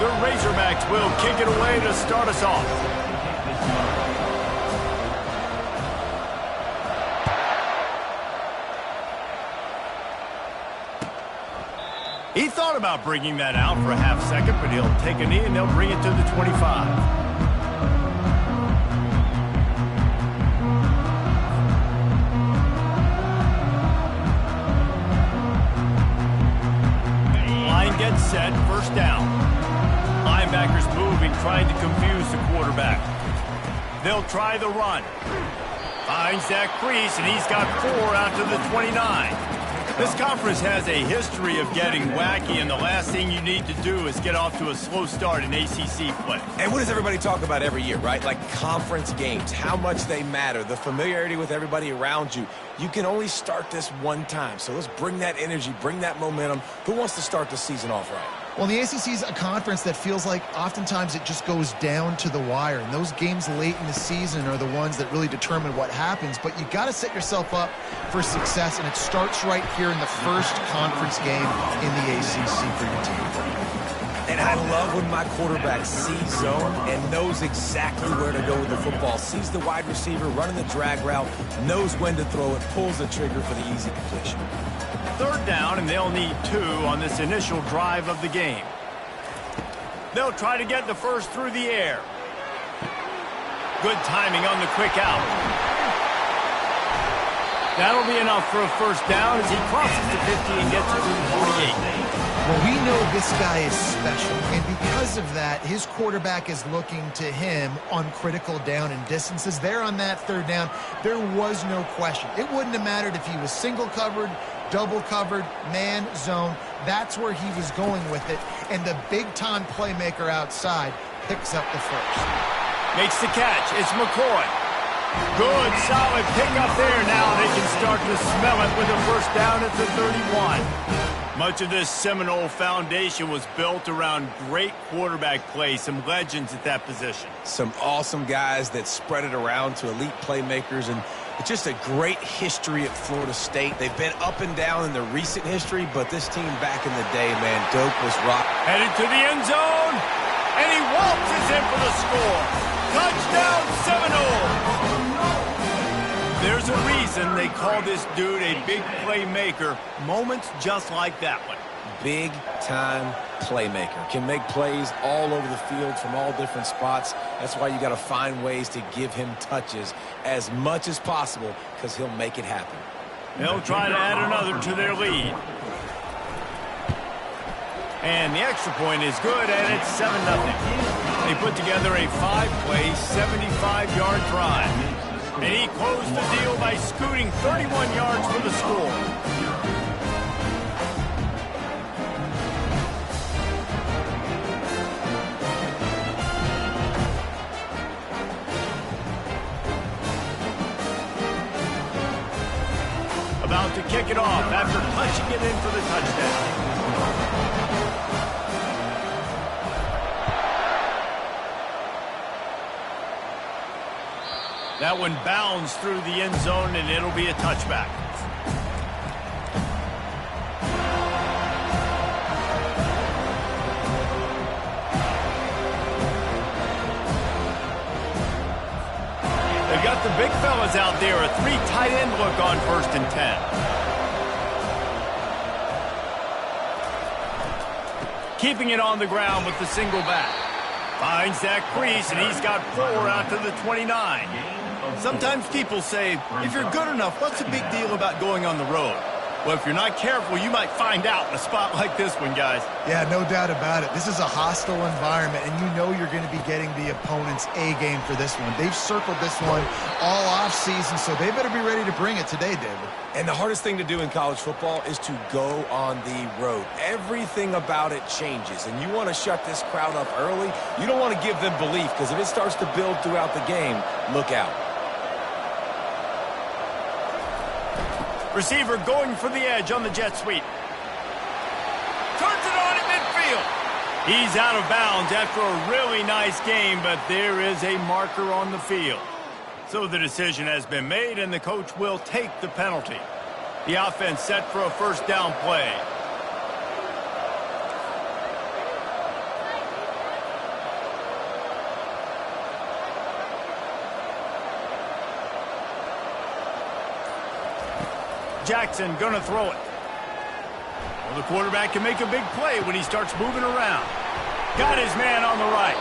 The Razorbacks will kick it away to start us off. He thought about bringing that out for a half second, but he'll take a knee and they'll bring it to the 25. Gets set, first down. Linebackers moving, trying to confuse the quarterback. They'll try the run. Finds that crease, and he's got 4 out to the 29. This conference has a history of getting wacky, and the last thing you need to do is get off to a slow start in ACC play. And what does everybody talk about every year, right? Like conference games, how much they matter, the familiarity with everybody around you. You can only start this one time, so let's bring that energy, bring that momentum. Who wants to start the season off right? Well, the ACC is a conference that feels like oftentimes it just goes down to the wire. And those games late in the season are the ones that really determine what happens. But you got to set yourself up for success, and it starts right here in the first conference game in the ACC for your team. And I love when my quarterback sees zone and knows exactly where to go with the football. Sees the wide receiver running the drag route, knows when to throw it, pulls the trigger for the easy completion. Third down, and they'll need 2 on this initial drive of the game. They'll try to get the first through the air. Good timing on the quick out. That'll be enough for a first down as he crosses the 50 and gets it to the 48. Well, we know this guy is special, and because of that, his quarterback is looking to him on critical down and distances. There on that third down, there was no question. It wouldn't have mattered if he was single covered, double covered, man, zone. That's where he was going with it, and the big-time playmaker outside picks up the first. Makes the catch. It's McCoy. Good, solid pickup there. Now they can start to smell it with a first down at the 31. Much of this Seminole foundation was built around great quarterback play, some legends at that position. Some awesome guys that spread it around to elite playmakers, and it's just a great history at Florida State. They've been up and down in the recent history, but this team back in the day, man, Doak was rock. Headed to the end zone, and he waltzes in for the score. Touchdown, Seminole! There's a reason they call this dude a big playmaker. Moments just like that one. Big-time playmaker. Can make plays all over the field from all different spots. That's why you got to find ways to give him touches as much as possible, because he'll make it happen. They'll try to add another to their lead. And the extra point is good, and it's 7-0. They put together a 5-play, 75-yard drive. And he closed the deal by scooting 31 yards for the score. About to kick it off after punching it in for the touchdown. That one bounds through the end zone, and it'll be a touchback. They've got the big fellas out there, a 3 tight end look on 1st and 10. Keeping it on the ground with the single back. Finds that crease, and he's got 4 out to the 29. Sometimes people say, if you're good enough, what's the big deal about going on the road? Well, if you're not careful, you might find out in a spot like this one, guys. Yeah, no doubt about it. This is a hostile environment, and you know you're going to be getting the opponent's A-game for this one. They've circled this one all off-season, so they better be ready to bring it today, David. And the hardest thing to do in college football is to go on the road. Everything about it changes, and you want to shut this crowd up early. You don't want to give them belief, because if it starts to build throughout the game, look out. Receiver going for the edge on the jet sweep. Turns it on at midfield. He's out of bounds after a really nice game, but there is a marker on the field. So the decision has been made, and the coach will take the penalty. The offense set for a first down play. Jackson gonna throw it. Well, the quarterback can make a big play when he starts moving around. Got his man on the right.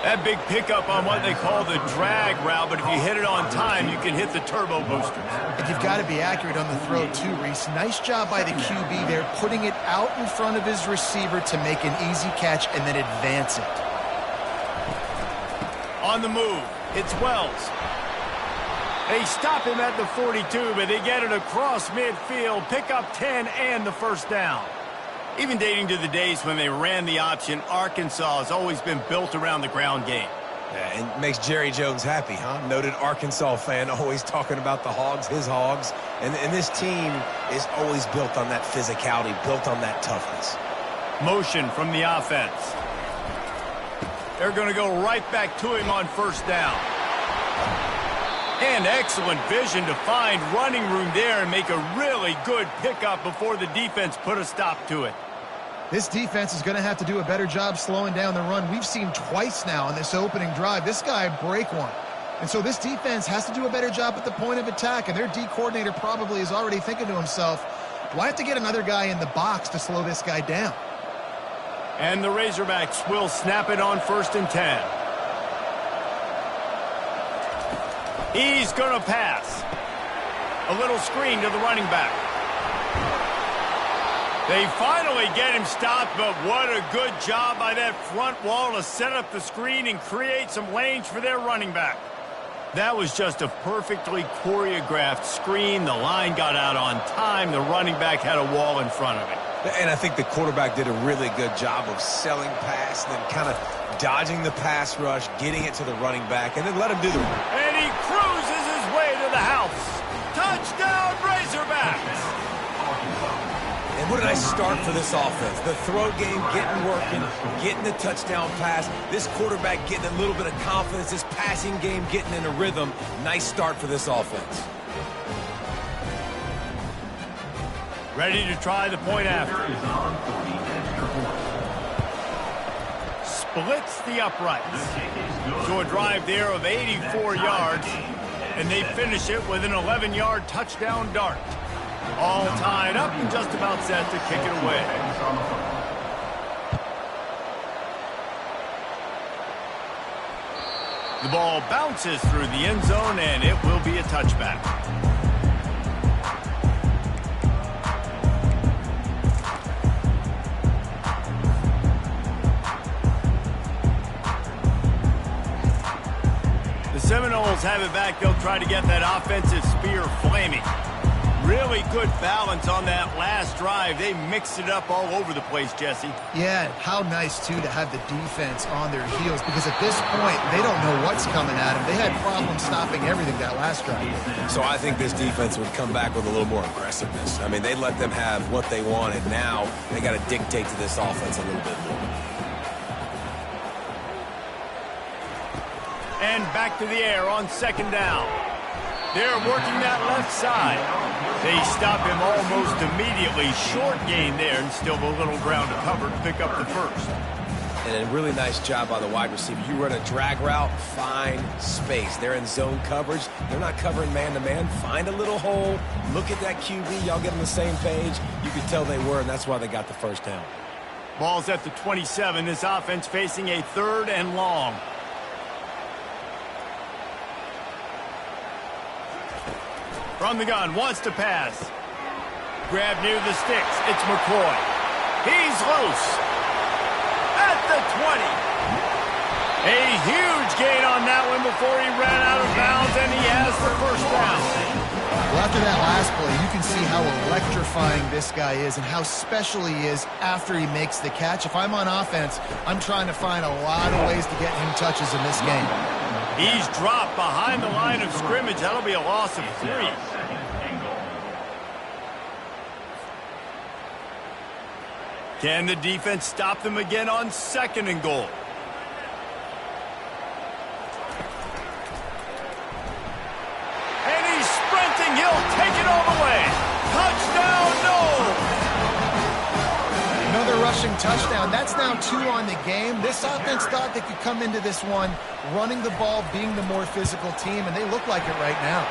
That big pickup on what they call the drag route, but if you hit it on time, you can hit the turbo boosters. And you've got to be accurate on the throw too, Reese. Nice job by the QB there, putting it out in front of his receiver to make an easy catch and then advance it. On the move, it's Wells. They stop him at the 42, but they get it across midfield, pick up 10 and the first down. Even dating to the days when they ran the option, Arkansas has always been built around the ground game. Yeah, and makes Jerry Jones happy, huh? Noted Arkansas fan, always talking about the Hogs, his Hogs. And this team is always built on that physicality, built on that toughness. Motion from the offense. They're going to go right back to him on first down. And excellent vision to find running room there and make a really good pickup before the defense put a stop to it. This defense is going to have to do a better job slowing down the run. We've seen twice now on this opening drive. This guy break one. And so this defense has to do a better job at the point of attack. And their D coordinator probably is already thinking to himself, do I have to get another guy in the box to slow this guy down? And the Razorbacks will snap it on 1st and 10. He's going to pass. A little screen to the running back. They finally get him stopped, but what a good job by that front wall to set up the screen and create some lanes for their running back. That was just a perfectly choreographed screen. The line got out on time. The running back had a wall in front of it. And I think the quarterback did a really good job of selling pass, and then kind of dodging the pass rush, getting it to the running back, and then let him do the run. And he cruises his way to the house. Touchdown, Razorbacks! And what a nice start for this offense. The throw game getting working, getting the touchdown pass. This quarterback getting a little bit of confidence. This passing game getting in a rhythm. Nice start for this offense. Ready to try the point after. Splits the uprights. So a drive there of 84 yards, and they finish it with an 11-yard touchdown dart. All tied up and just about set to kick it away. The ball bounces through the end zone, and it will be a touchback. The Seminoles have it back. They'll try to get that offensive spear flaming. Really good balance on that last drive. They mixed it up all over the place, Jesse. Yeah, how nice, too, to have the defense on their heels, because at this point, they don't know what's coming at them. They had problems stopping everything that last drive. So I think this defense would come back with a little more aggressiveness. I mean, they let them have what they wanted. Now they got to dictate to this offense a little bit more. And back to the air on 2nd down. They're working that left side. They stop him almost immediately. Short gain there, and still a little ground to cover to pick up the first. And a really nice job by the wide receiver. You run a drag route, find space. They're in zone coverage. They're not covering man-to-man. Find a little hole. Look at that QB. Y'all get on the same page. You could tell they were, and that's why they got the first down. Ball's at the 27. This offense facing a 3rd and long. From the gun, wants to pass. Grab near the sticks. It's McCoy. He's loose. At the 20. A huge gain on that one before he ran out of bounds, and he has the first down. Well, after that last play, you can see how electrifying this guy is and how special he is after he makes the catch. If I'm on offense, I'm trying to find a lot of ways to get him touches in this game. He's dropped behind the line of scrimmage. That'll be a loss of 3. Can the defense stop them again on 2nd and goal? And he's sprinting. He'll take it all the way. Touchdown, no! Another rushing touchdown. That's now 2 on the game. This offense thought they could come into this one running the ball, being the more physical team, and they look like it right now.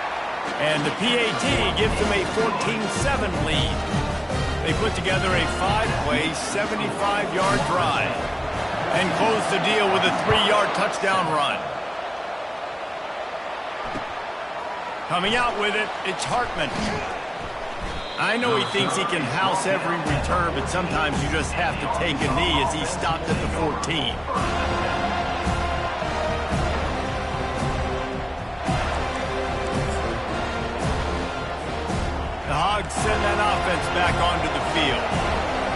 And the PAT gives them a 14-7 lead. They put together a 5-play, 75-yard drive and close the deal with a 3-yard touchdown run. Coming out with it, it's Hartman. I know he thinks he can house every return, but sometimes you just have to take a knee as he stopped at the 14. The Hogs send that offense back onto the field.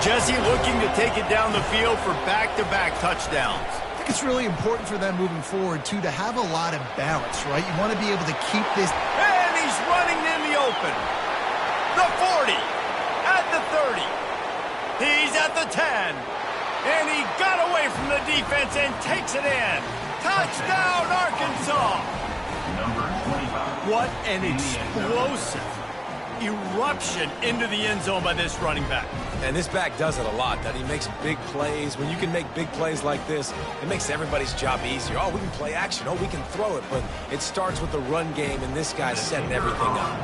Jesse looking to take it down the field for back-to-back touchdowns. I think it's really important for them moving forward, too, to have a lot of balance, right? You want to be able to keep this. And he's running in the open. The 40, at the 30. He's at the 10. And he got away from the defense and takes it in. Touchdown, Arkansas. Number 25. What an explosive eruption into the end zone by this running back. And this back does it a lot, that he makes big plays. When you can make big plays like this, it makes everybody's job easier. Oh, we can play action. Oh, we can throw it. But it starts with the run game, and this guy's setting everything up.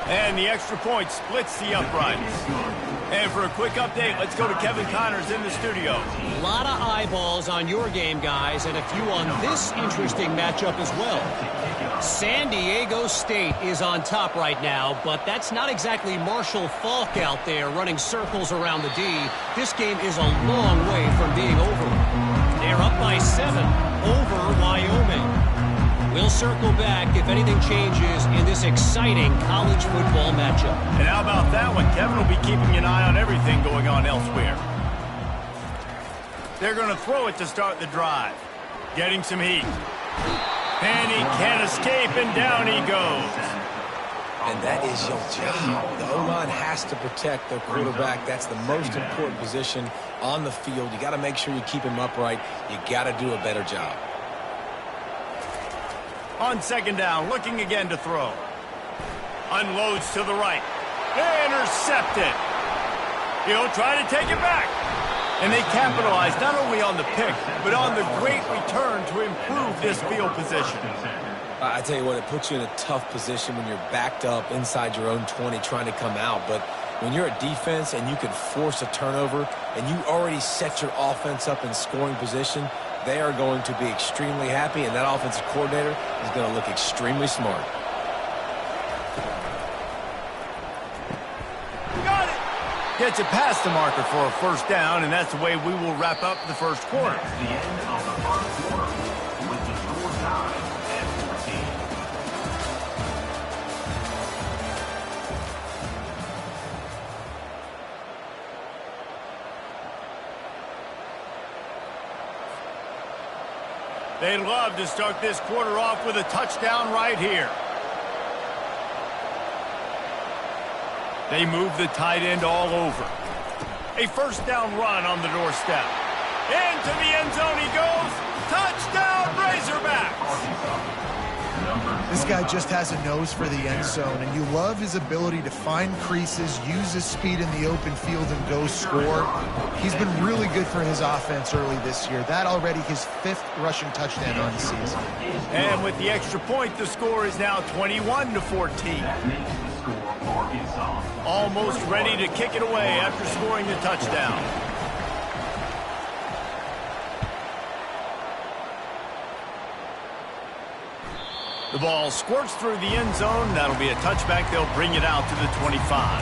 And the extra point splits the uprights. And for a quick update, let's go to Kevin Connors in the studio. A lot of eyeballs on your game, guys, and a few on this interesting matchup as well. San Diego State is on top right now, but that's not exactly Marshall Faulk out there running circles around the D. This game is a long way from being over. They're up by 7 over Wyoming. We'll circle back if anything changes in this exciting college football matchup. And how about that one? Kevin will be keeping an eye on everything going on elsewhere. They're going to throw it to start the drive. Getting some heat. And he can't escape, and down he goes. And that is your job. The O-line has to protect their quarterback. That's the most important position on the field. You got to make sure you keep him upright. You got to do a better job. On second down, looking again to throw. Unloads to the right. Intercepted. He'll try to take it back. And they capitalize not only on the pick, but on the great return to improve this field position. I tell you what, it puts you in a tough position when you're backed up inside your own 20 trying to come out. But when you're a defense and you can force a turnover and you already set your offense up in scoring position, they are going to be extremely happy, and that offensive coordinator is going to look extremely smart. Got it! Gets it past the marker for a first down, and that's the way we will wrap up the first quarter. That's the end of the first quarter with the score tied at 14. They'd love to start this quarter off with a touchdown right here. They move the tight end all over. A first down run on the doorstep. Into the end zone he goes. Touchdown, Razorbacks! This guy just has a nose for the end zone, and you love his ability to find creases, use his speed in the open field, and go score. He's been really good for his offense early this year. That already his 5th rushing touchdown on the season. And with the extra point, the score is now 21-14. Almost ready to kick it away after scoring the touchdown. The ball squirts through the end zone. That'll be a touchback. They'll bring it out to the 25.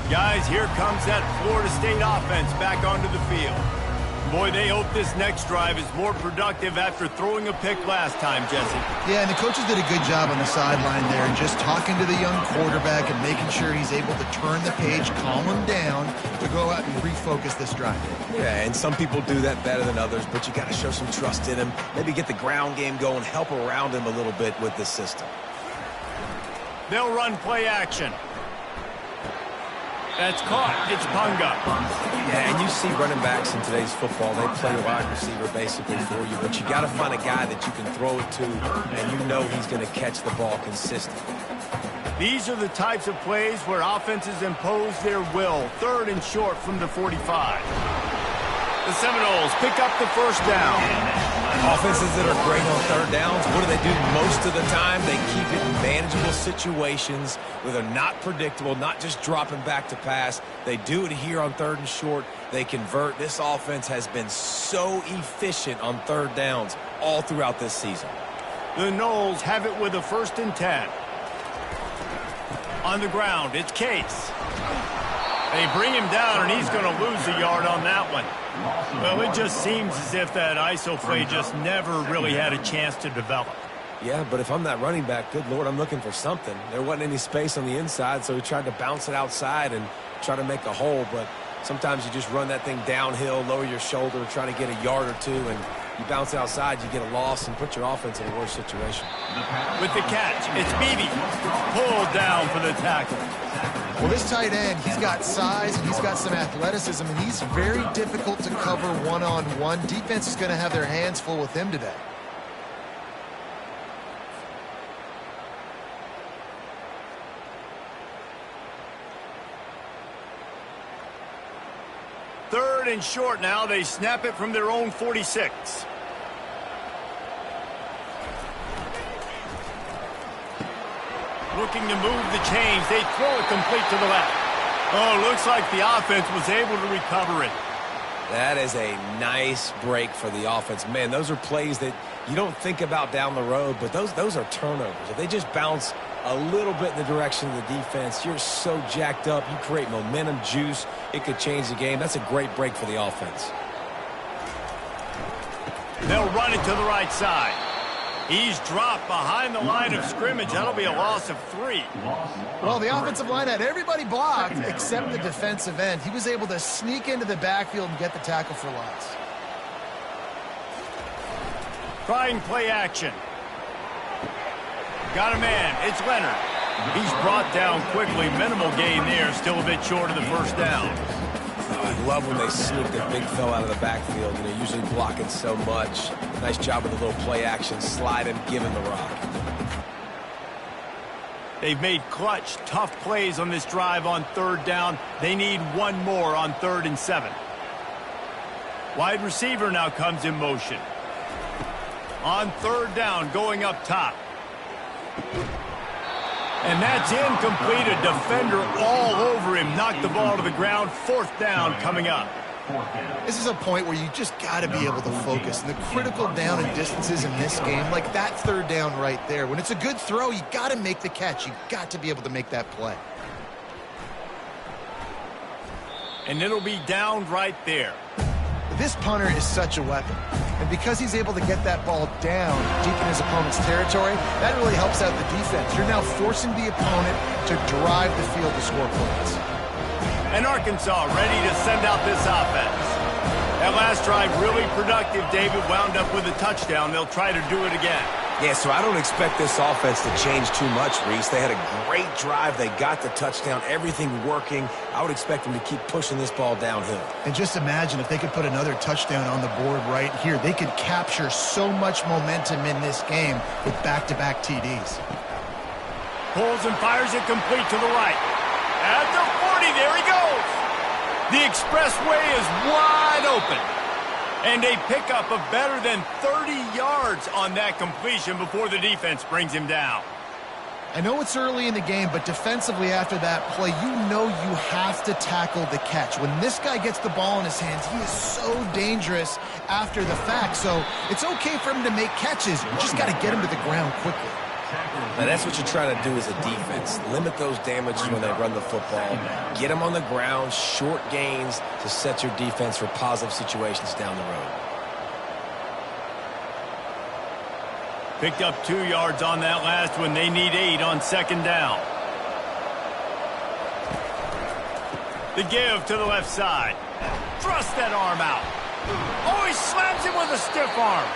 Guys, here comes that Florida State offense back onto the field. Boy, they hope this next drive is more productive after throwing a pick last time, Jesse. Yeah, and the coaches did a good job on the sideline there and just talking to the young quarterback and making sure he's able to turn the page, calm him down to go out and refocus this drive. Yeah, and some people do that better than others, but you got to show some trust in him. Maybe get the ground game going, help around him a little bit with this system. They'll run play action. That's caught. It's Punga. Yeah, and you see running backs in today's football, they play wide receiver basically for you, but you got to find a guy that you can throw it to, and you know he's going to catch the ball consistently. These are the types of plays where offenses impose their will. 3rd and short from the 45. The Seminoles pick up the first down. Offenses that are great on 3rd downs, what do they do most of the time? They keep it in manageable situations where they're not predictable, not just dropping back to pass. They do it here on 3rd and short. They convert. This offense has been so efficient on 3rd downs all throughout this season. The Noles have it with a 1st and 10. On the ground, it's Case. They bring him down, and he's going to lose a yard on that one. Well, it just seems as if that ISO play just never really had a chance to develop. Yeah, but if I'm that running back, good Lord, I'm looking for something. There wasn't any space on the inside, so he tried to bounce it outside and try to make a hole. But sometimes you just run that thing downhill, lower your shoulder, try to get a yard or two, and you bounce it outside, you get a loss and put your offense in a worse situation. With the catch, it's Beebe. Pulled down for the tackle. Well, this tight end, he's got size and he's got some athleticism, and he's very difficult to cover one-on-one. Defense is going to have their hands full with him today. Third and short now. They snap it from their own 46. Looking to move the chains. They throw it complete to the left. Oh, looks like the offense was able to recover it. That is a nice break for the offense. Man, those are plays that you don't think about down the road, but those are turnovers. If they just bounce a little bit in the direction of the defense, you're so jacked up. You create momentum, juice. It could change the game. That's a great break for the offense. They'll run it to the right side. He's dropped behind the line of scrimmage. That'll be a loss of 3. Well, the offensive line had everybody blocked except the defensive end. He was able to sneak into the backfield and get the tackle for loss. Trying play action. Got a man. It's Leonard. He's brought down quickly. Minimal gain there. Still a bit short of the first down. I love when they sneak the big fella out of the backfield. You know, usually blocking so much. Nice job with the little play action. Slide him, give him the rock. They've made clutch, tough plays on this drive on 3rd down. They need one more on 3rd and 7. Wide receiver now comes in motion. On 3rd down, going up top. And that's incomplete. A defender all over him. Knocked the ball to the ground. 4th down coming up. This is a point where you just got to be able to focus. And the critical down and distances in this game, like that 3rd down right there. When it's a good throw, you got to make the catch. You got to be able to make that play. And it'll be down right there. This punter is such a weapon. And because he's able to get that ball down deep in his opponent's territory, that really helps out the defense. You're now forcing the opponent to drive the field to score points. And Arkansas ready to send out this offense. That last drive really productive. David wound up with a touchdown. They'll try to do it again. Yeah, so I don't expect this offense to change too much, Reese. They had a great drive. They got the touchdown. Everything working. I would expect them to keep pushing this ball downhill. And just imagine if they could put another touchdown on the board right here. They could capture so much momentum in this game with back-to-back TDs. Pulls and fires it complete to the right. At the 40, there he goes. The expressway is wide open. And they pick up a better than 30 yards on that completion before the defense brings him down. I know it's early in the game, but defensively after that play, you know you have to tackle the catch. When this guy gets the ball in his hands, he is so dangerous after the fact. So it's okay for him to make catches. You just got to get him to the ground quickly. Now, that's what you're trying to do as a defense. Limit those damages when they run the football. Get them on the ground, short gains to set your defense for positive situations down the road. Picked up 2 yards on that last one. They need 8 on 2nd down. The give to the left side. Thrust that arm out. Oh, he slams him with a stiff arm.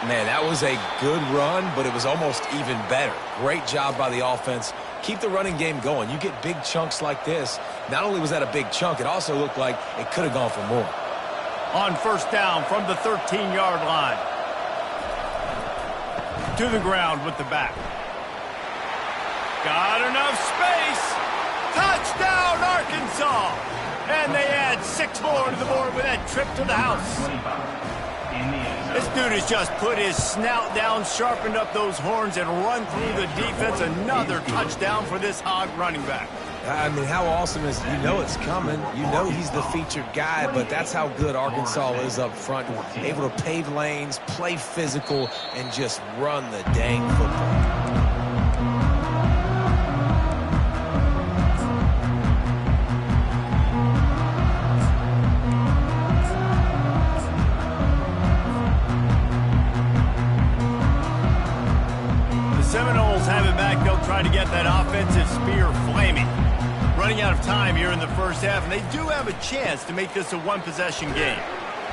Man, that was a good run, but it was almost even better. Great job by the offense. Keep the running game going. You get big chunks like this. Not only was that a big chunk, it also looked like it could have gone for more. On 1st down from the 13-yard line. To the ground with the back. Got enough space. Touchdown, Arkansas. And they add 6 more to the board with that trip to the house. This dude has just put his snout down, sharpened up those horns, and run through the defense. Another touchdown for this Hog running back. I mean, how awesome is it? You know it's coming. You know he's the featured guy, but that's how good Arkansas is up front. Able to pave lanes, play physical, and just run the dang football. Seminoles have it back. They'll try to get that offensive spear flaming. Running out of time here in the first half, and they do have a chance to make this a one-possession game.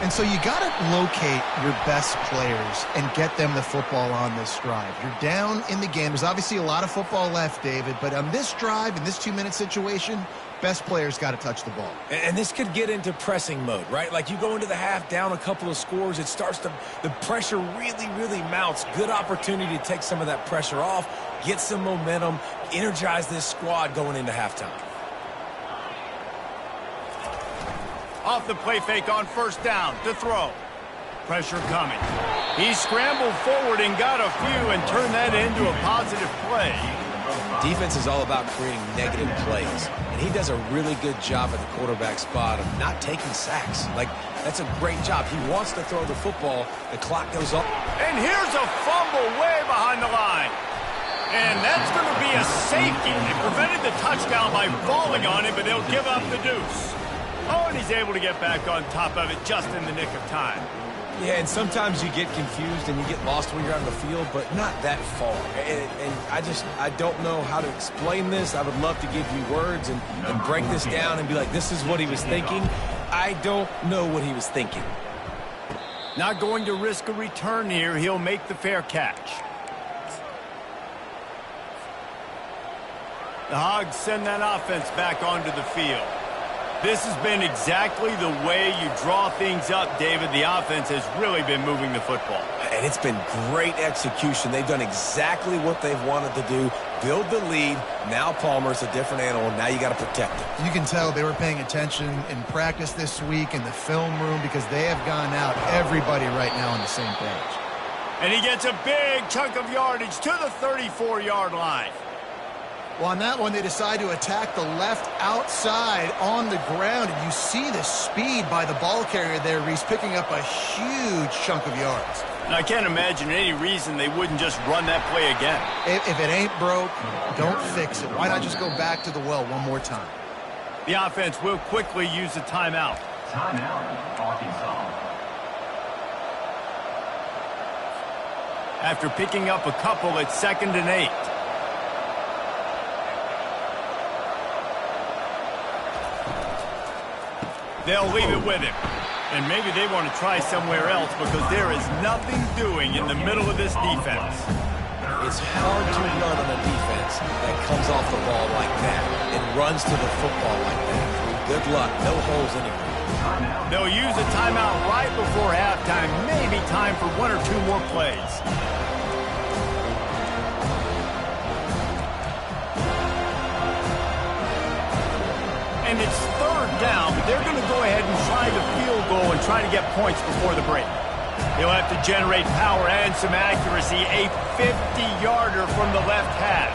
And so you got to locate your best players and get them the football on this drive. You're down in the game. There's obviously a lot of football left, David, but on this drive, in this 2-minute situation, best players got to touch the ball. And this could get into pressing mode, right? Like you go into the half down a couple of scores, it starts to, the pressure really mounts. Good opportunity to take some of that pressure off, get some momentum, energize this squad going into halftime. Off the play fake on first down to throw. Pressure coming. He scrambled forward and got a few and turned that into a positive play. Defense is all about creating negative plays, and he does a really good job at the quarterback spot of not taking sacks. Like, that's a great job. He wants to throw the football. The clock goes up. And here's a fumble way behind the line. And that's going to be a safety. They prevented the touchdown by falling on it, but they'll give up the deuce. Oh, and he's able to get back on top of it just in the nick of time. Yeah, and sometimes you get confused and you get lost when you're out on the field, but not that far. And I don't know how to explain this. I would love to give you words and break this down and be like, this is what he was thinking. I don't know what he was thinking. Not going to risk a return here. He'll make the fair catch. The Hogs send that offense back onto the field. This has been exactly the way you draw things up, David. The offense has really been moving the football. And it's been great execution. They've done exactly what they've wanted to do. Build the lead. Now Palmer's a different animal. Now you got to protect it. You can tell they were paying attention in practice this week in the film room because they have gone out, everybody right now on the same page. And he gets a big chunk of yardage to the 34-yard line. Well, on that one, they decide to attack the left outside on the ground, and you see the speed by the ball carrier there, Reese, picking up a huge chunk of yards. And I can't imagine any reason they wouldn't just run that play again. If it ain't broke, don't fix it. Why not just go back to the well one more time? The offense will quickly use a timeout. Timeout, Arkansas. After picking up a couple at 2nd and 8. They'll leave it with him. And maybe they want to try somewhere else because there is nothing doing in the middle of this defense. It's hard to run on a defense that comes off the ball like that and runs to the football like that. Good luck. No holes anywhere. They'll use a timeout right before halftime. Maybe time for 1 or 2 more plays. And it's 3rd down, but they're going to go ahead and try the field goal and try to get points before the break. They'll have to generate power and some accuracy. A 50-yarder from the left hash.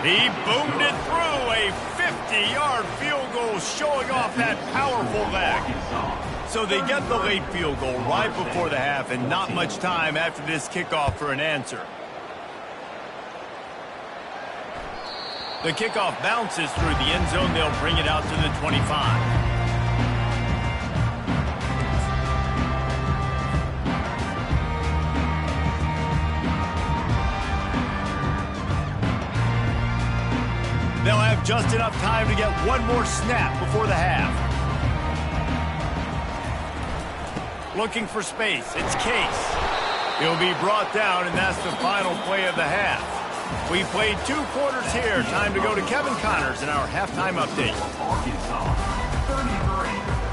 He boomed it through. A 50-yard field goal showing off that powerful leg. So they get the late field goal right before the half and not much time after this kickoff for an answer. The kickoff bounces through the end zone. They'll bring it out to the 25. They'll have just enough time to get one more snap before the half. Looking for space. It's Case. He'll be brought down, and that's the final play of the half. We played 2 quarters here. Time to go to Kevin Connors in our halftime update. Arkansas, 33.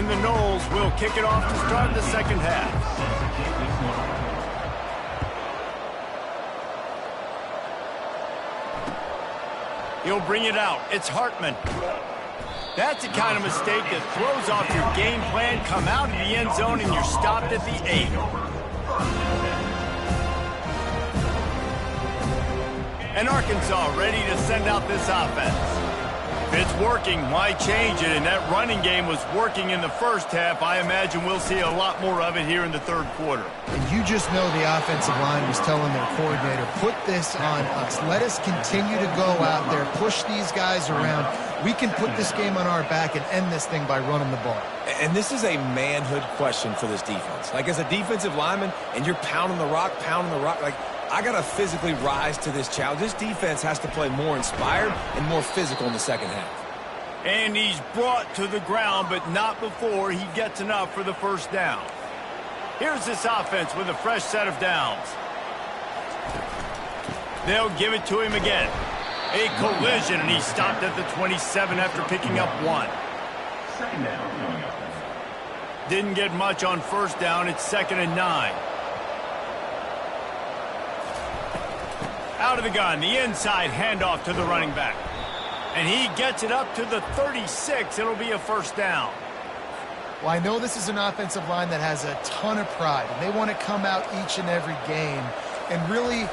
And the Noles will kick it off to start the second half. He'll bring it out. It's Hartman. That's the kind of mistake that throws off your game plan. Come out of the end zone and you're stopped at the 8. And Arkansas ready to send out this offense. If it's working, why change it? And that running game was working in the first half. I imagine we'll see a lot more of it here in the third quarter. And you just know the offensive line was telling their coordinator, put this on us. Let us continue to go out there, push these guys around. We can put this game on our back and end this thing by running the ball. And this is a manhood question for this defense. Like, as a defensive lineman, and you're pounding the rock, like, I got to physically rise to this challenge. This defense has to play more inspired and more physical in the second half. And he's brought to the ground, but not before he gets enough for the first down. Here's this offense with a fresh set of downs. They'll give it to him again. A collision, and he stopped at the 27 after picking up 1. Second down coming up. Didn't get much on first down. It's 2nd and 9. Out of the gun, the inside handoff to the running back. And he gets it up to the 36. It'll be a first down. Well, I know this is an offensive line that has a ton of pride, and they want to come out each and every game and really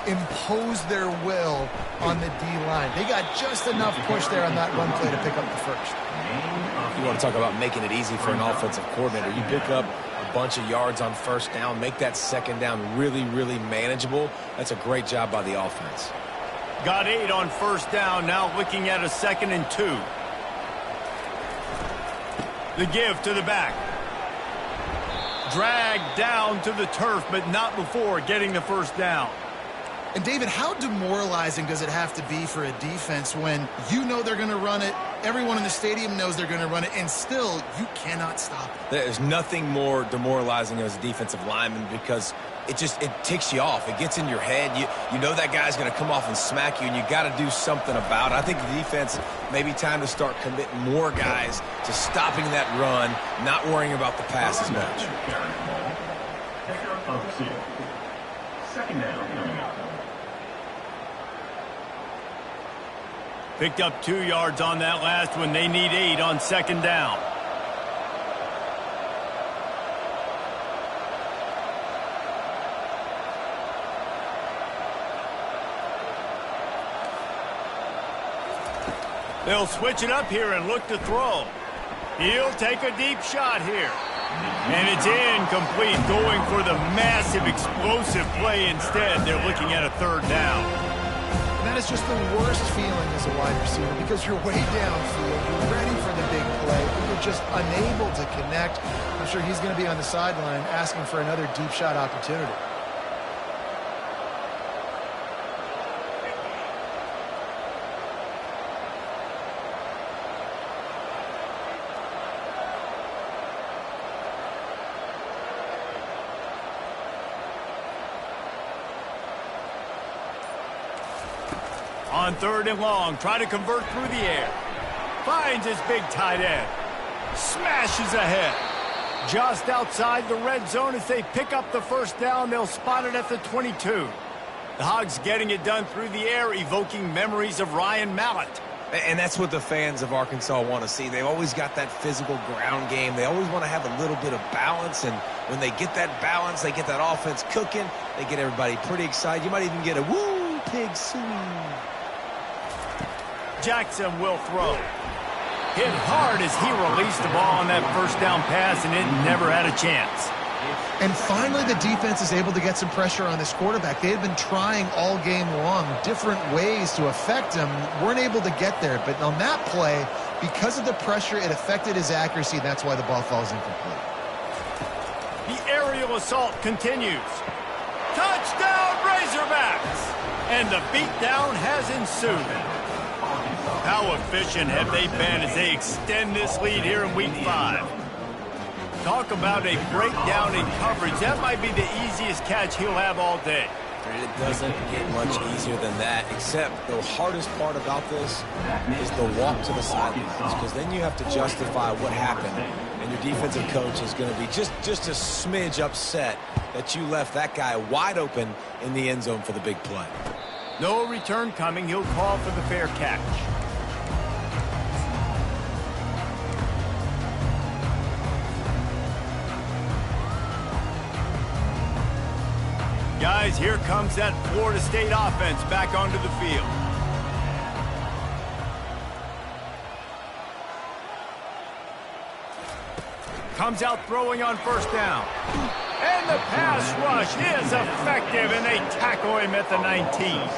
impose their will on the D-line. They got just enough push there on that run play to pick up the first. You want to talk about making it easy for an offensive coordinator. You pick up a bunch of yards on first down, make that second down really, really manageable. That's a great job by the offense. Got 8 on first down, now looking at a 2nd and 2. The give to the back. Dragged down to the turf, but not before getting the first down. And, David, how demoralizing does it have to be for a defense when you know they're going to run it, everyone in the stadium knows they're going to run it, and still you cannot stop it? There's nothing more demoralizing as a defensive lineman because it ticks you off. It gets in your head. You know that guy's going to come off and smack you, and you got to do something about it. I think the defense may be time to start committing more guys to stopping that run, not worrying about the pass as much. Second down coming up. Picked up 2 yards on that last one. They need 8 on second down. They'll switch it up here and look to throw. He'll take a deep shot here. And it's incomplete, going for the massive explosive play instead. They're looking at a 3rd down. And that is just the worst feeling as a wide receiver because you're way downfield, you're ready for the big play, but you're just unable to connect. I'm sure he's going to be on the sideline asking for another deep shot opportunity. On 3rd and long, try to convert through the air. Finds his big tight end. Smashes ahead. Just outside the red zone as they pick up the first down. They'll spot it at the 22. The Hogs getting it done through the air, evoking memories of Ryan Mallett. And that's what the fans of Arkansas want to see. They've always got that physical ground game. They always want to have a little bit of balance. And when they get that balance, they get that offense cooking. They get everybody pretty excited. You might even get a woo, pig swing. Jackson will throw. Hit hard as he released the ball on that first down pass, and it never had a chance. And finally, the defense is able to get some pressure on this quarterback. They had been trying all game long different ways to affect him. Weren't able to get there. But on that play, because of the pressure, it affected his accuracy. That's why the ball falls incomplete. The aerial assault continues. Touchdown, Razorbacks! And the beatdown has ensued. How efficient have they been as they extend this lead here in Week 5? Talk about a breakdown in coverage. That might be the easiest catch he'll have all day. It doesn't get much easier than that, except the hardest part about this is the walk to the sidelines, because then you have to justify what happened, and your defensive coach is going to be just a smidge upset that you left that guy wide open in the end zone for the big play. No return coming. He'll call for the fair catch. Guys, here comes that Florida State offense back onto the field. Comes out throwing on first down. And the pass rush is effective, and they tackle him at the 19.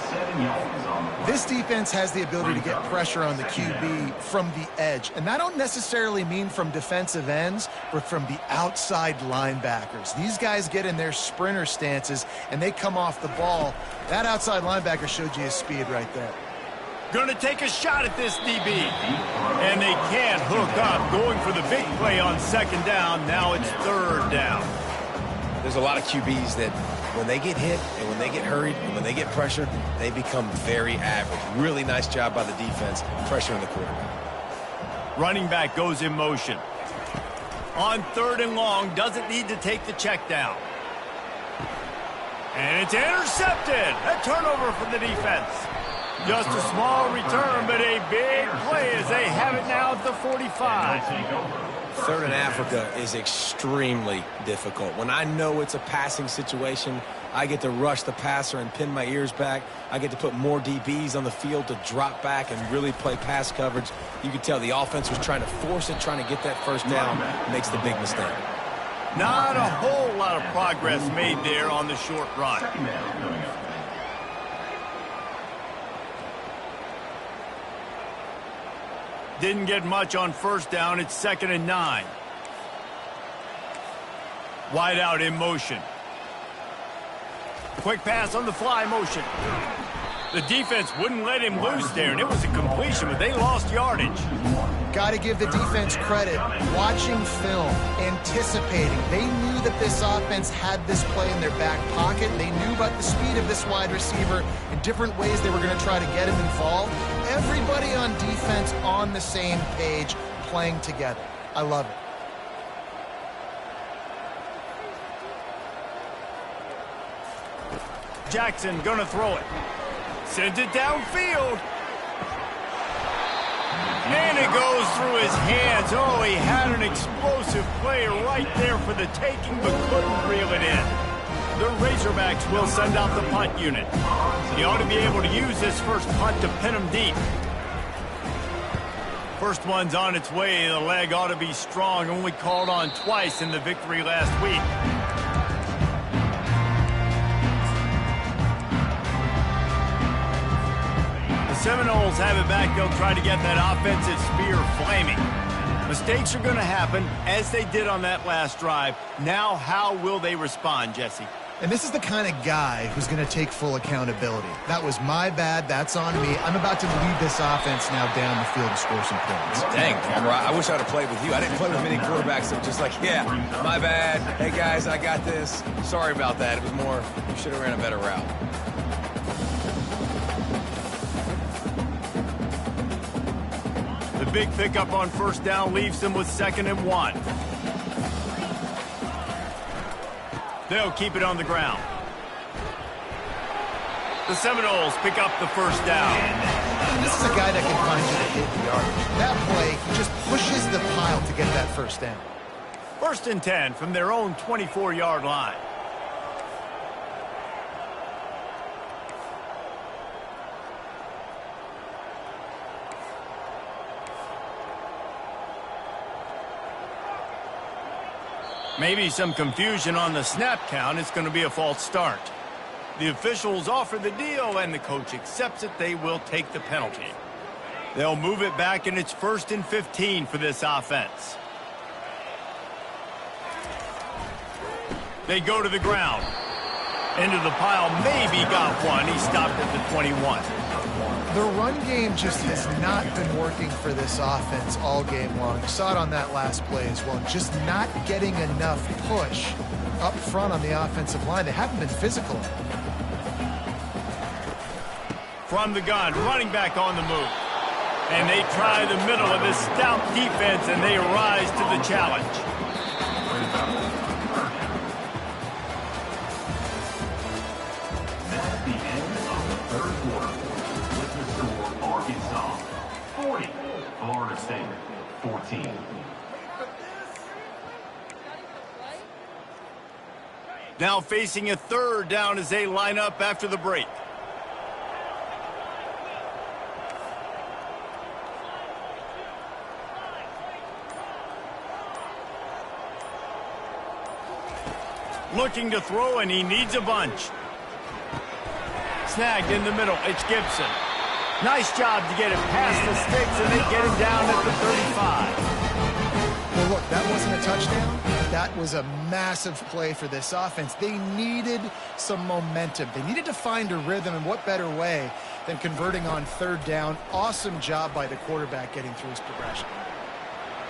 This defense has the ability to get pressure on the QB from the edge. And that don't necessarily mean from defensive ends, but from the outside linebackers. These guys get in their sprinter stances, and they come off the ball. That outside linebacker showed you his speed right there. Going to take a shot at this DB. And they can't hook up. Going for the big play on second down. Now it's third down. There's a lot of QBs that when they get hit and when they get hurried and when they get pressured, they become very average. Really nice job by the defense pressuring the quarterback. Running back goes in motion. On third and long, doesn't need to take the check down. And it's intercepted. A turnover from the defense. Just a small return, but a big play as they have it now at the 45. Third in Africa is extremely difficult. When I know it's a passing situation, I get to rush the passer and pin my ears back. I get to put more DBs on the field to drop back and really play pass coverage. You can tell the offense was trying to force it, trying to get that first down, makes the big mistake. Not a whole lot of progress made there on the short run. Didn't get much on first down. It's 2nd and 9. Wide out in motion. Quick pass on the fly motion. The defense wouldn't let him loose there, and it was a completion, but they lost yardage. Got to give the defense credit. Watching film, anticipating. They knew that this offense had this play in their back pocket. They knew about the speed of this wide receiver and different ways they were going to try to get him involved. Everybody on defense on the same page, playing together. I love it. Jackson gonna throw it. Sends it downfield. And it goes through his hands. Oh, he had an explosive play right there for the taking, but couldn't reel it in. The Razorbacks will send out the punt unit. He ought to be able to use this first punt to pin him deep. First one's on its way. The leg ought to be strong. Only called on twice in the victory last week. Seminoles have it back. They'll try to get that offensive spear flaming. Mistakes are going to happen, as they did on that last drive. Now, how will they respond, Jesse? And this is the kind of guy who's going to take full accountability. That was my bad. That's on me. I'm about to lead this offense now down the field to score some points. Dang, Palmer, I wish I would have played with you. I didn't play with many quarterbacks that were just like, yeah, my bad. Hey, guys, I got this. Sorry about that. It was more, you should have ran a better route. The big pickup on first down leaves them with 2nd and 1. They'll keep it on the ground. The Seminoles pick up the first down. This is a guy that can find you to hit the yardage. That play, he just pushes the pile to get that first down. 1st and 10 from their own 24-yard line. Maybe some confusion on the snap count. It's going to be a false start. The officials offer the deal, and the coach accepts it. They will take the penalty. They'll move it back, and it's 1st and 15 for this offense. They go to the ground. Into the pile, maybe got one. He stopped at the 21. The run game just has not been working for this offense all game long. You saw it on that last play as well. Just not getting enough push up front on the offensive line. They haven't been physical. From the gun, running back on the move. And they try the middle of this stout defense, and they rise to the challenge. That's the end of the third quarter. With the score, Arkansas 40, Florida State 14. Now facing a third down as they line up after the break. Looking to throw, and he needs a bunch. Snagged in the middle. It's Gibson. Nice job to get it past the sticks, and they get him down at the 35. Well, look, that wasn't a touchdown. That was a massive play for this offense. They needed some momentum. They needed to find a rhythm, and what better way than converting on third down. Awesome job by the quarterback getting through his progression.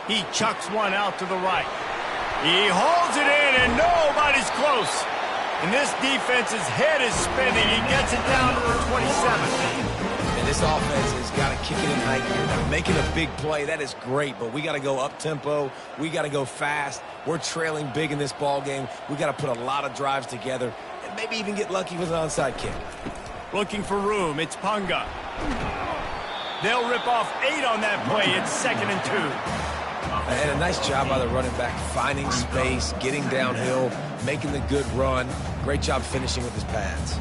He chucks one out to the right. He holds it in, and nobody's close. And this defense's head is spinning. He gets it down to the 27. And this offense has got to kick it in high gear. Now, making a big play, that is great, but we got to go up-tempo. We got to go fast. We're trailing big in this ball game. We got to put a lot of drives together and maybe even get lucky with an onside kick. Looking for room. It's Punga. They'll rip off 8 on that play. It's 2nd and 2. And a nice job by the running back, finding space, getting downhill, making the good run. Great job finishing with his pads.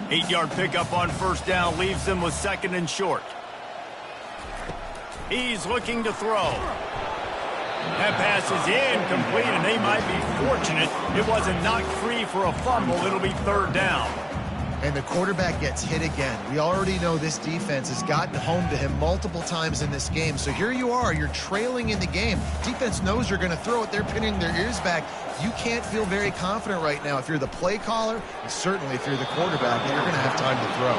8-yard pickup on first down leaves them with 2nd and short. He's looking to throw. That pass is incomplete, and they might be fortunate it wasn't knocked free for a fumble. It'll be 3rd down. And the quarterback gets hit again. We already know this defense has gotten home to him multiple times in this game. So here you are, you're trailing in the game. Defense knows you're going to throw it. They're pinning their ears back. You can't feel very confident right now if you're the play caller, and certainly if you're the quarterback, and you're going to have time to throw.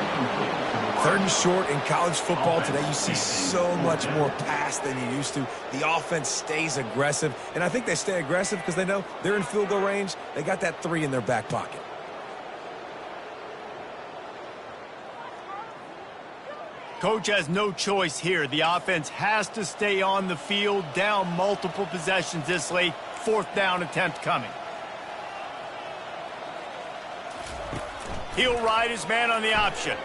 3rd and short in college football today, you see so much more pass than you used to. The offense stays aggressive, and I think they stay aggressive because they know they're in field goal range. They got that 3 in their back pocket. Coach has no choice here. The offense has to stay on the field, down multiple possessions this late. 4th down attempt coming. He'll ride his man on the option.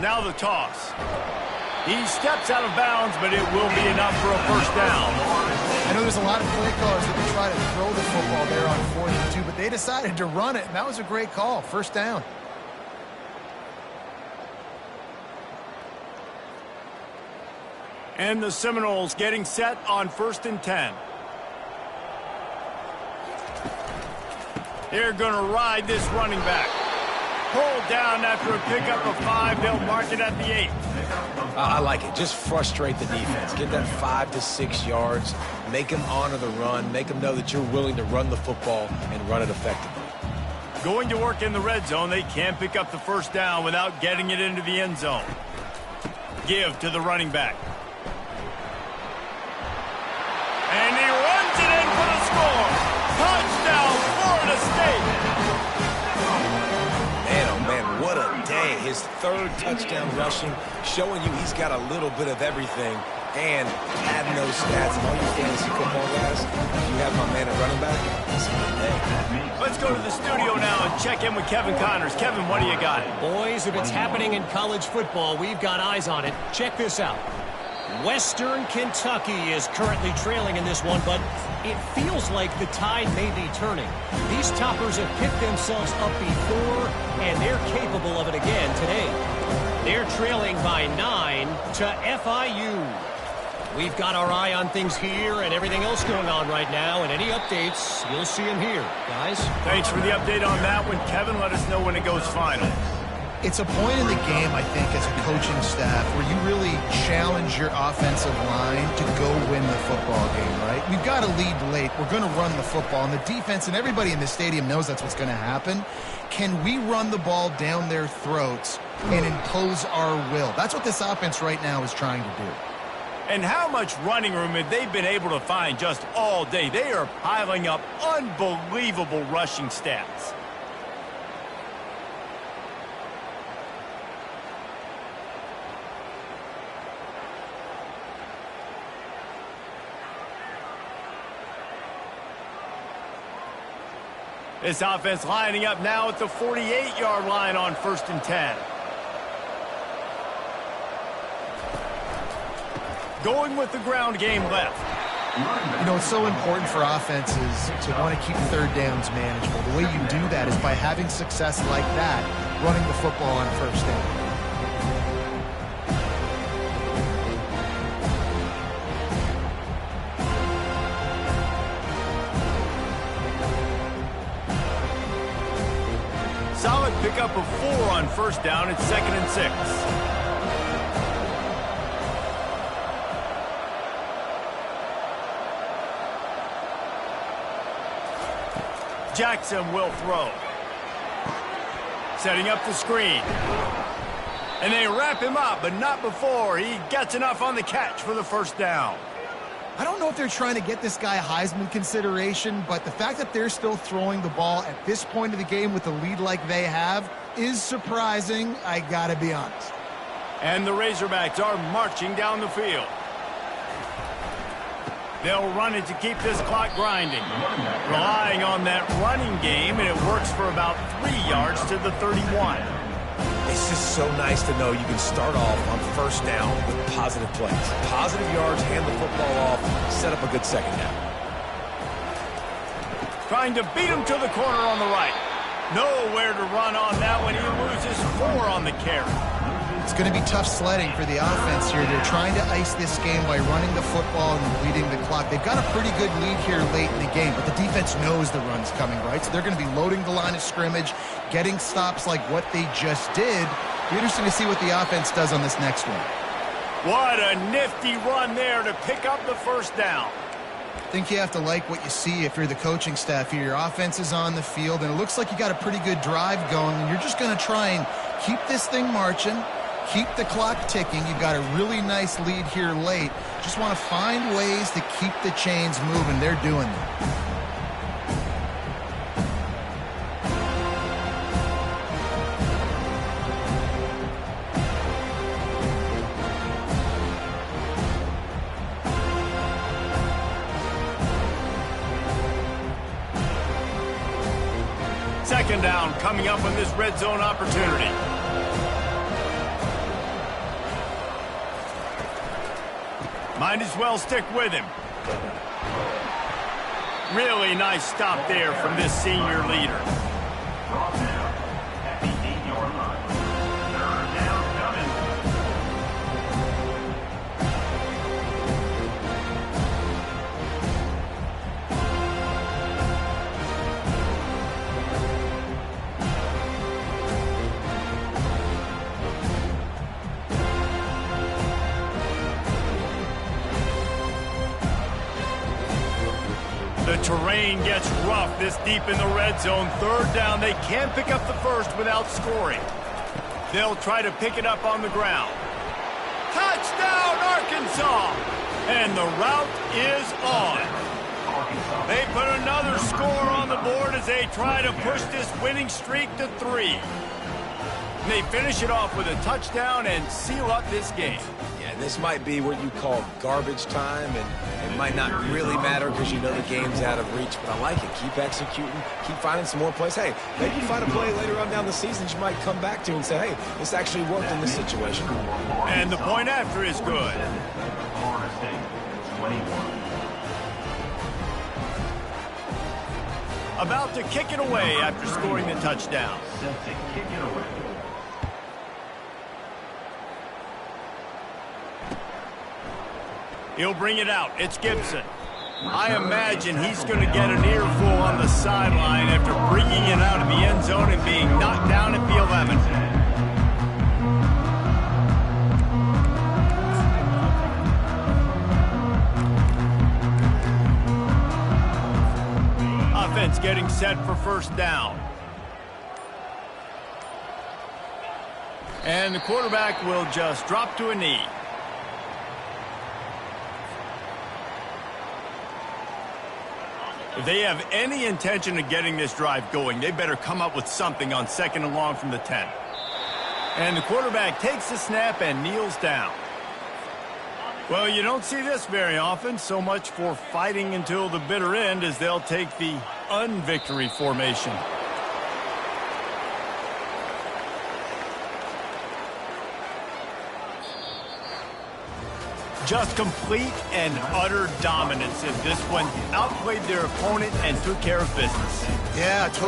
Now the toss. He steps out of bounds, but it will be enough for a 1st down. I know there's a lot of play callers that would try to throw the football there on 4th and 2, but they decided to run it, and that was a great call. 1st down. And the Seminoles getting set on 1st and 10. They're going to ride this running back. Pulled down after a pickup of 5. They'll mark it at the 8. I like it. Just frustrate the defense. Get that 5 to 6 yards. Make them honor the run. Make them know that you're willing to run the football and run it effectively. Going to work in the red zone. They can't pick up the 1st down without getting it into the end zone. Give to the running back. And he runs it in for the score. Touchdown, Florida State. Man, oh man, what a day. His 3rd touchdown rushing, showing you he's got a little bit of everything. And adding those stats, and all you fantasy football guys, you have my man at running back. It's a good day. Let's go to the studio now and check in with Kevin Connors. Kevin, what do you got? Boys, if it's happening in college football, we've got eyes on it. Check this out. Western Kentucky is currently trailing in this one, but it feels like the tide may be turning. These toppers have picked themselves up before, and they're capable of it again today. They're trailing by 9 to FIU. We've got our eye on things here and everything else going on right now, and any updates, you'll see them here, guys. Thanks for the update on that one, Kevin. Let us know when it goes final. It's a point in the game, I think, as a coaching staff where you really challenge your offensive line to go win the football game, right? We've got to lead late. We're going to run the football, and the defense and everybody in the stadium knows that's what's going to happen. Can we run the ball down their throats and impose our will? That's what this offense right now is trying to do. And how much running room have they been able to find just all day? They are piling up unbelievable rushing stats. This offense lining up now at the 48-yard line on 1st and 10. Going with the ground game left. You know, it's so important for offenses to want to keep third downs manageable. The way you do that is by having success like that, running the football on 1st down. Solid pickup of 4 on 1st down. It's 2nd and 6. Jackson will throw. Setting up the screen. And they wrap him up, but not before he gets enough on the catch for the 1st down. I don't know if they're trying to get this guy Heisman consideration, but the fact that they're still throwing the ball at this point of the game with a lead like they have is surprising, I gotta be honest. And the Razorbacks are marching down the field. They'll run it to keep this clock grinding. Relying on that running game, and it works for about 3 yards to the 31. It's just so nice to know you can start off on 1st down with positive plays. Positive yards, hand the football off, set up a good 2nd down. Trying to beat him to the corner on the right. Nowhere to run on that one. He loses 4 on the carry. It's going to be tough sledding for the offense here. They're trying to ice this game by running the football and bleeding the clock. They've got a pretty good lead here late in the game, but the defense knows the run's coming, right? So they're going to be loading the line of scrimmage, getting stops like what they just did. Be interesting to see what the offense does on this next one. What a nifty run there to pick up the 1st down. I think you have to like what you see if you're the coaching staff here. Your offense is on the field, and it looks like you got a pretty good drive going, and you're just going to try and keep this thing marching, keep the clock ticking. You've got a really nice lead here late. Just want to find ways to keep the chains moving. They're doing that. Second down coming up on this red zone opportunity. Might as well stick with him. Really nice stop there from this senior leader. Brought down at the 8-yard line. 3rd down coming. The terrain gets rough this deep in the red zone. 3rd down, they can't pick up the 1st without scoring. They'll try to pick it up on the ground. Touchdown, Arkansas! And the route is on. They put another score on the board as they try to push this winning streak to 3. They finish it off with a touchdown and seal up this game. Yeah, this might be what you call garbage time, and it might not really matter because you know the game's out of reach, but I like it. Keep executing, keep finding some more plays. Hey, maybe you find a play later on down the season you might come back to and say, hey, this actually worked in this situation. And the point after is good. Florida State, 21. About to kick it away after scoring the touchdown. Set to kick it away. He'll bring it out. It's Gibson. I imagine he's going to get an earful on the sideline after bringing it out of the end zone and being knocked down at the 11. Offense getting set for 1st down. And the quarterback will just drop to a knee. If they have any intention of getting this drive going, they better come up with something on 2nd and long from the 10. And the quarterback takes the snap and kneels down. Well, you don't see this very often. So much for fighting until the bitter end as they'll take the unvictory formation. Just complete and utter dominance in this one. Outplayed their opponent and took care of business. Yeah, totally.